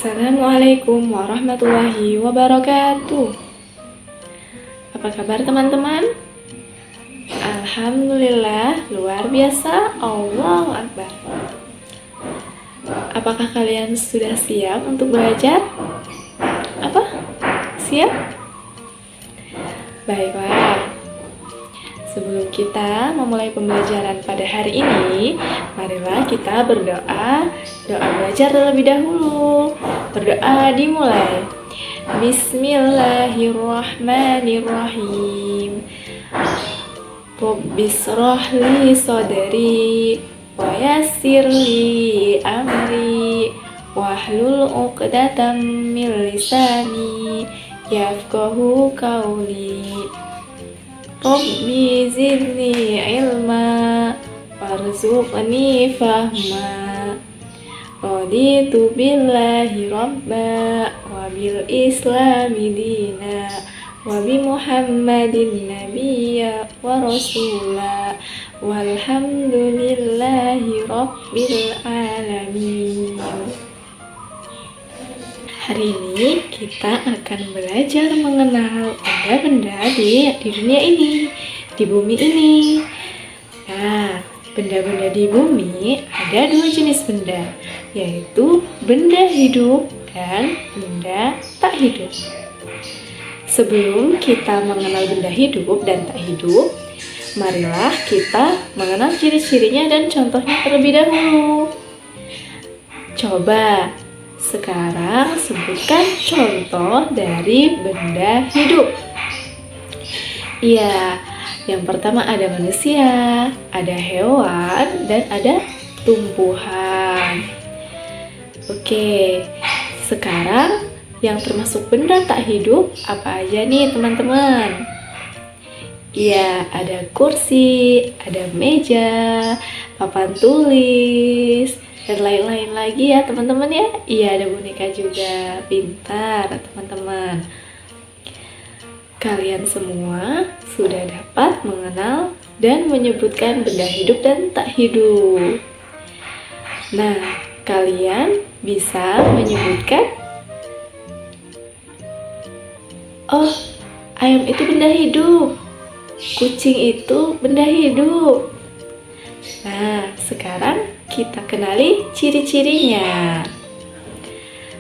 Assalamualaikum warahmatullahi wabarakatuh. Apa kabar teman-teman? Alhamdulillah, luar biasa. Allahu Akbar. Apakah kalian sudah siap untuk belajar? Apa? Siap? Baiklah. Sebelum kita memulai pembelajaran pada hari ini, marilah kita berdoa. Doa belajar terlebih dahulu. Berdoa dimulai. Bismillahirrahmanirrahim. Rabbishrah li sadri wa yassir li amri wahlul 'uqdatam min lisani yafqahu qawli. Rabbi zidni ilma warzuqni fahma. Raditu billahi rabba wa bil islami dina wa bi muhammadin nabiyya wa rasula walhamdulillahi rabbil alamin. Hari ini kita akan belajar mengenal benda-benda di dunia ini, di bumi ini. Nah, benda-benda di bumi ada dua jenis benda, yaitu benda hidup dan benda tak hidup. Sebelum kita mengenal benda hidup dan tak hidup, marilah kita mengenal ciri-cirinya dan contohnya terlebih dahulu. Coba sekarang sebutkan contoh dari benda hidup. Iya, yang pertama ada manusia, ada hewan, dan ada tumbuhan. Oke, sekarang yang termasuk benda tak hidup apa aja nih teman-teman? Iya, ada kursi, ada meja, papan tulis, dan lain-lain lagi ya teman-teman ya. Iya, ada boneka juga. Pintar teman-teman. Kalian semua sudah dapat mengenal dan menyebutkan benda hidup dan tak hidup. Nah, kalian bisa menyebutkan, oh, ayam itu benda hidup, kucing itu benda hidup. Nah, sekarang kita kenali ciri-cirinya.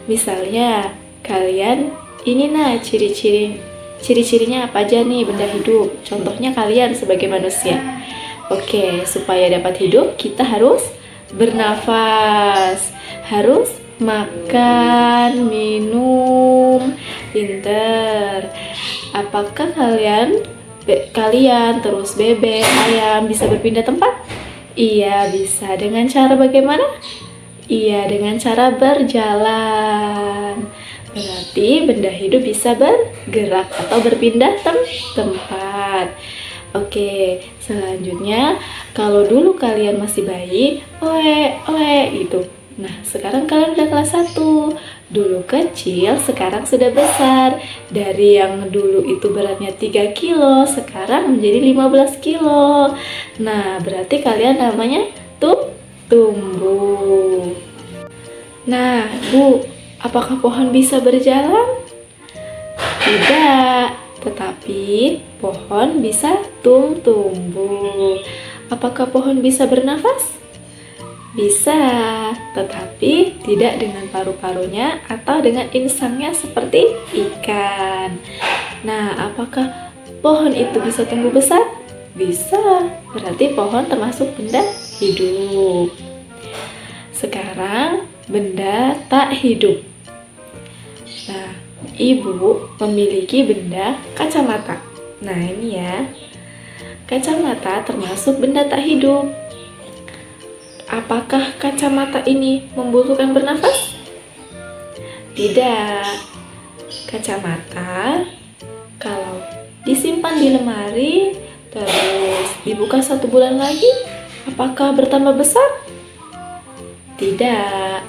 Misalnya, kalian ini ciri-cirinya apa aja nih benda hidup? Contohnya kalian sebagai manusia. Oke, supaya dapat hidup, kita harus bernafas, harus makan, minum. Pinter. Apakah kalian terus bebek, ayam bisa berpindah tempat? Iya, bisa. Dengan cara bagaimana? Iya, dengan cara berjalan. Berarti benda hidup bisa bergerak atau berpindah tempat. Oke, selanjutnya kalau dulu kalian masih bayi, oe gitu. Nah, sekarang kalian udah kelas 1. Dulu kecil, sekarang sudah besar. Dari yang dulu itu beratnya 3 kilo, sekarang menjadi 15 kilo. Nah, berarti kalian namanya tumbuh. Nah, Bu, apakah pohon bisa berjalan? Tidak, tetapi pohon bisa tumbuh. Apakah pohon bisa bernafas? Bisa, tetapi tidak dengan paru-parunya atau dengan insangnya seperti ikan. Nah, apakah pohon itu bisa tumbuh besar? Bisa, berarti pohon termasuk benda hidup. Sekarang, benda tak hidup. Nah, Ibu memiliki benda kacamata. Nah, ini ya. Kacamata termasuk benda tak hidup. Apakah kacamata ini membutuhkan bernafas? Tidak. Kacamata kalau disimpan di lemari terus dibuka 1 bulan lagi, apakah bertambah besar? Tidak.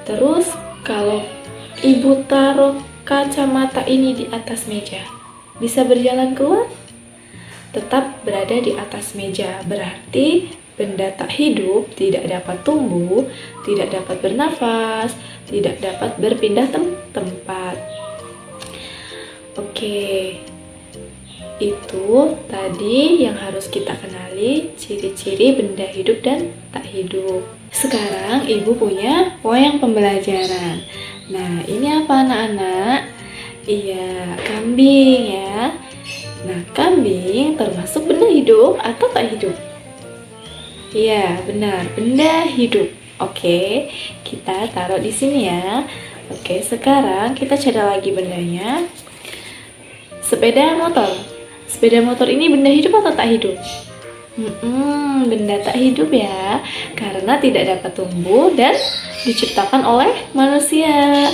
Terus kalau Ibu taruh kacamata ini di atas meja, bisa berjalan keluar? Tetap berada di atas meja, berarti Benda tak hidup tidak dapat tumbuh, tidak dapat bernafas, tidak dapat berpindah tempat. Oke, itu tadi yang harus kita kenali, ciri-ciri benda hidup dan tak hidup. Sekarang Ibu punya wayang pembelajaran. Nah, ini apa anak-anak? Iya, kambing ya. Nah, kambing termasuk benda hidup atau tak hidup? Iya, benar, benda hidup. Oke, kita taruh di sini ya. Oke, sekarang kita cari lagi bendanya. Sepeda motor. Sepeda motor ini benda hidup atau tak hidup? Benda tak hidup ya, karena tidak dapat tumbuh dan diciptakan oleh manusia.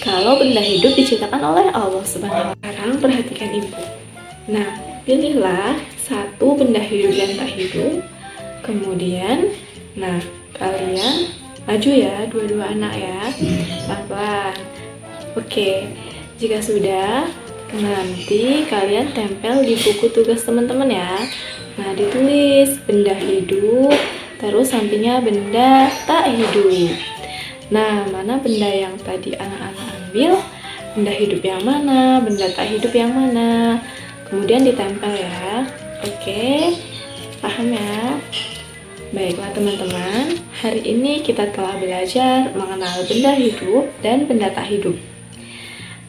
Kalau benda hidup diciptakan oleh Allah Subhanahu wa Ta'ala. Sekarang perhatikan Ibu. Nah, pilihlah satu benda hidup yang tak hidup. Kemudian, nah, kalian maju ya, dua-dua anak ya, pelan-pelan. Oke, jika sudah, nanti kalian tempel di buku tugas teman-teman ya. Nah, ditulis benda hidup, terus sampingnya benda tak hidup. Nah, mana benda yang tadi anak-anak ambil? Benda hidup yang mana? Benda tak hidup yang mana? Kemudian ditempel ya. Oke, paham ya? Baiklah teman-teman, hari ini kita telah belajar mengenal benda hidup dan benda tak hidup.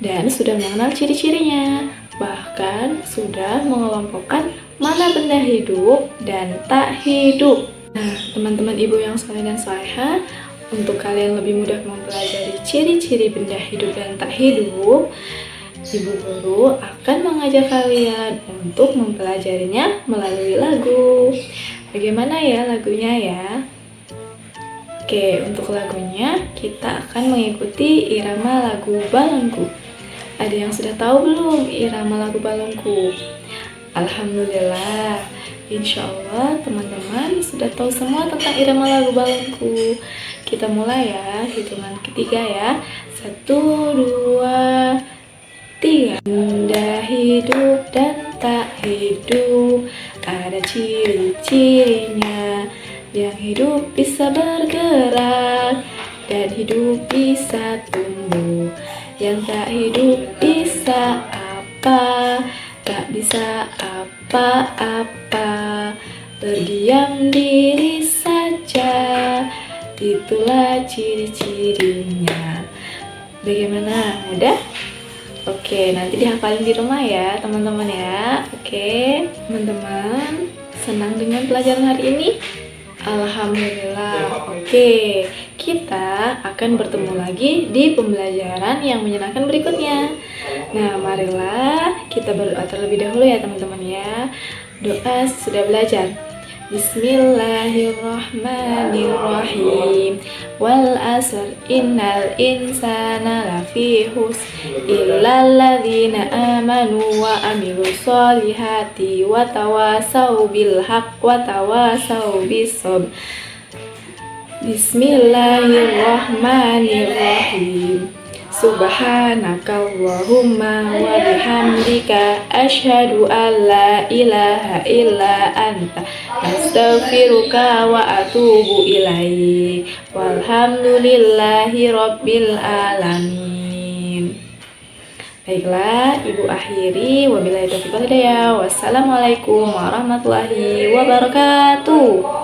Dan sudah mengenal ciri-cirinya, bahkan sudah mengelompokkan mana benda hidup dan tak hidup. Nah, teman-teman ibu yang saleh dan salehah, untuk kalian lebih mudah mempelajari ciri-ciri benda hidup dan tak hidup, Ibu guru akan mengajak kalian untuk mempelajarinya melalui lagu. Bagaimana ya lagunya ya? Oke, untuk lagunya kita akan mengikuti irama lagu balonku. Ada yang sudah tahu belum irama lagu balonku? Alhamdulillah, insya Allah teman-teman sudah tahu semua tentang irama lagu balonku. Kita mulai ya, hitungan ketiga ya. 1, 2, 3. Benda hidup dan tak hidup ada ciri-cirinya. Yang hidup bisa bergerak dan hidup bisa tumbuh. Yang tak hidup bisa apa? Tak bisa apa-apa. Berdiam diri saja. Itulah ciri-cirinya. Bagaimana? Mudah? Oke, nanti dihafalin di rumah ya teman-teman ya. Oke, teman-teman senang dengan pelajaran hari ini? Alhamdulillah. Oke, kita akan bertemu lagi di pembelajaran yang menyenangkan berikutnya. Nah, marilah kita berdoa terlebih dahulu ya teman-teman ya. Doa sudah belajar. Bismillahirrahmanirrahim. Wal asr innal insana lafi khusr illal ladzina amanu wa amilus solihati wa tawasau bil haqq wa tawasau bis sabr. Bismillahirrahmanirrahim. Subhanakallahumma wa bihamdika asyhadu an la ilaha illa anta astaghfiruka wa atubu ilaik. Walhamdulillahi rabbil alamin. Baiklah, Ibu akhiri wabillahi taufiq wal hidayah. Wassalamualaikum warahmatullahi wabarakatuh.